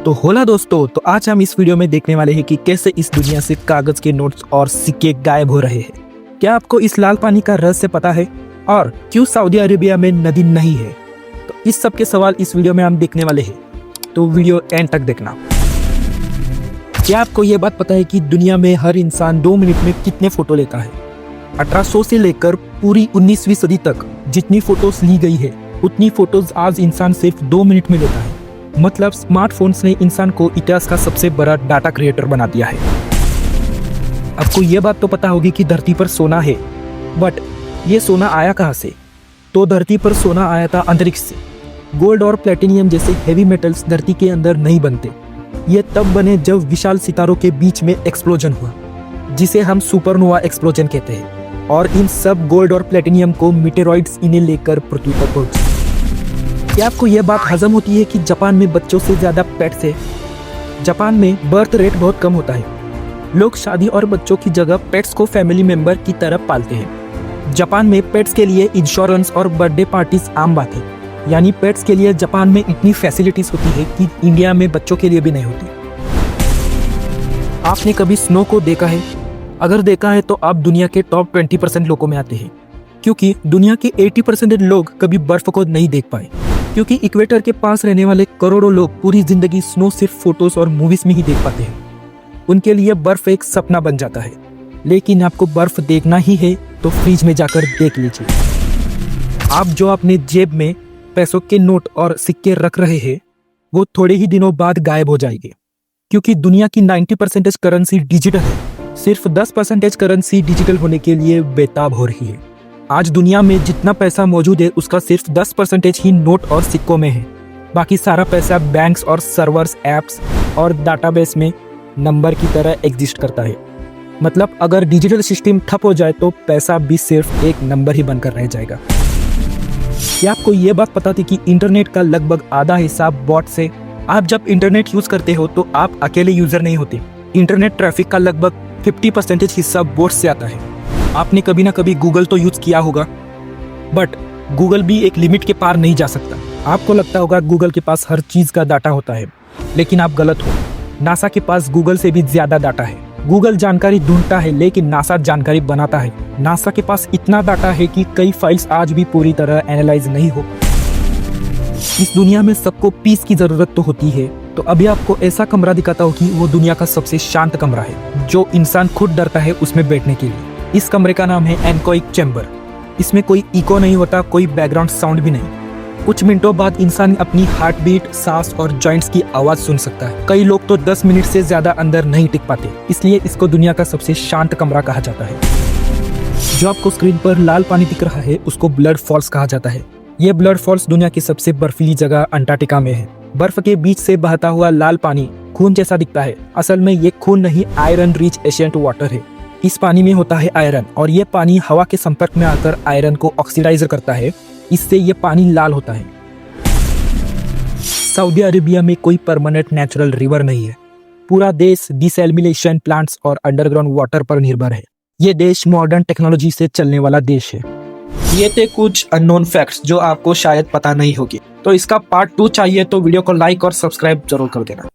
तो होला दोस्तों, तो आज हम इस वीडियो में देखने वाले हैं कि कैसे इस दुनिया से कागज के नोट्स और सिक्के गायब हो रहे हैं। क्या आपको इस लाल पानी का रहस्य पता है और क्यों सऊदी अरेबिया में नदी नहीं है? तो इस सब के सवाल इस वीडियो में हम देखने वाले हैं, तो वीडियो एंड तक देखना। क्या आपको ये बात पता है कि दुनिया में हर इंसान 2 मिनट में कितने फोटो लेता है? 1800 से लेकर पूरी 19वीं सदी तक जितनी फोटोज ली गई है उतनी फोटोज आज इंसान सिर्फ 2 मिनट में लेता है। मतलब स्मार्टफोन्स ने इंसान को इतिहास का सबसे बड़ा डाटा क्रिएटर बना दिया है। आपको ये बात तो पता होगी कि धरती पर सोना है, बट ये सोना आया कहाँ से? तो धरती पर सोना आया था अंतरिक्ष से। गोल्ड और प्लेटिनियम जैसे हेवी मेटल्स धरती के अंदर नहीं बनते। ये तब बने जब विशाल सितारों के बीच में एक्सप्लोजन हुआ, जिसे हम सुपरनोवा एक्सप्लोजन कहते हैं। और इन सब गोल्ड और प्लेटिनियम को मीटेरॉइड्स इन्हें लेकर पृथ्वी पर पहुंचे। क्या आपको यह बात हजम होती है कि जापान में बच्चों से ज़्यादा पेट्स है? जापान में बर्थ रेट बहुत कम होता है। लोग शादी और बच्चों की जगह पेट्स को फैमिली मेंबर की तरह पालते हैं। जापान में पेट्स के लिए इंश्योरेंस और बर्थडे पार्टीज आम बात है। यानी पेट्स के लिए जापान में इतनी फैसिलिटीज होती है कि इंडिया में बच्चों के लिए भी नहीं होती। आपने कभी स्नो को देखा है? अगर देखा है तो आप दुनिया के टॉप 20% लोगों में आते हैं, क्योंकि दुनिया के 80% लोग कभी बर्फ को नहीं देख पाए। क्योंकि इक्वेटर के पास रहने वाले करोड़ों लोग पूरी जिंदगी स्नो सिर्फ फोटोज और मूवीज में ही देख पाते हैं। उनके लिए बर्फ एक सपना बन जाता है। लेकिन आपको बर्फ देखना ही है तो फ्रिज में जाकर देख लीजिए। आप जो अपने जेब में पैसों के नोट और सिक्के रख रहे हैं वो थोड़े ही दिनों बाद गायब हो जाएंगे। क्योंकि दुनिया की 90% करेंसी डिजिटल है, सिर्फ 10% करेंसी डिजिटल होने के लिए बेताब हो रही है। आज दुनिया में जितना पैसा मौजूद है उसका सिर्फ 10% ही नोट और सिक्कों में है। बाकी सारा पैसा बैंक्स और सर्वर्स, ऐप्स और डाटाबेस में नंबर की तरह एग्जिस्ट करता है। मतलब अगर डिजिटल सिस्टम ठप हो जाए तो पैसा भी सिर्फ एक नंबर ही बनकर रह जाएगा। क्या आपको ये बात पता थी कि इंटरनेट का लगभग आधा हिस्सा बॉट से? आप जब इंटरनेट यूज करते हो तो आप अकेले यूजर नहीं होते। इंटरनेट ट्रैफिक का लगभग 50% हिस्सा बोट से आता है। आपने कभी ना कभी गूगल तो यूज किया होगा, बट गूगल भी एक लिमिट के पार नहीं जा सकता। आपको लगता होगा गूगल के पास हर चीज का डाटा होता है, लेकिन आप गलत हो। नासा के पास गूगल से भी ज्यादा डाटा है। गूगल जानकारी ढूंढता है लेकिन नासा जानकारी बनाता है। नासा के पास इतना डाटा है कि कई फाइल्स आज भी पूरी तरह एनालाइज नहीं हो। इस दुनिया में सबको पीस की जरूरत तो होती है, तो अभी आपको ऐसा कमरा दिखाता हूँ कि वो दुनिया का सबसे शांत कमरा है, जो इंसान खुद डरता है उसमें बैठने के लिए। इस कमरे का नाम है एनकोइक चैम्बर। इसमें कोई इको नहीं होता, कोई बैकग्राउंड साउंड भी नहीं। कुछ मिनटों बाद इंसान अपनी हार्ट बीट, सांस और जॉइंट्स की आवाज सुन सकता है। कई लोग तो 10 मिनट से ज्यादा अंदर नहीं टिक पाते, इसलिए इसको दुनिया का सबसे शांत कमरा कहा जाता है। जो आपको स्क्रीन पर लाल पानी दिख रहा है उसको ब्लड फॉल्स कहा जाता है। ये ब्लड फॉल्स दुनिया की सबसे बर्फीली जगह अंटार्कटिका में है। बर्फ के बीच से बहता हुआ लाल पानी खून जैसा दिखता है। असल में ये खून नहीं, आयरन रिच एशियंट वाटर है। इस पानी में होता है आयरन, और ये पानी हवा के संपर्क में आकर आयरन को ऑक्सीडाइज करता है। इससे ये पानी लाल होता है। सऊदी अरेबिया में कोई परमानेंट नेचुरल रिवर नहीं है। पूरा देश डिसैलिनेशन प्लांट्स और अंडरग्राउंड वाटर पर निर्भर है। ये देश मॉडर्न टेक्नोलॉजी से चलने वाला देश है। ये थे कुछ अननोन फैक्ट्स जो आपको शायद पता नहीं होगी। तो इसका पार्ट 2 चाहिए तो वीडियो को लाइक और सब्सक्राइब जरूर कर देना।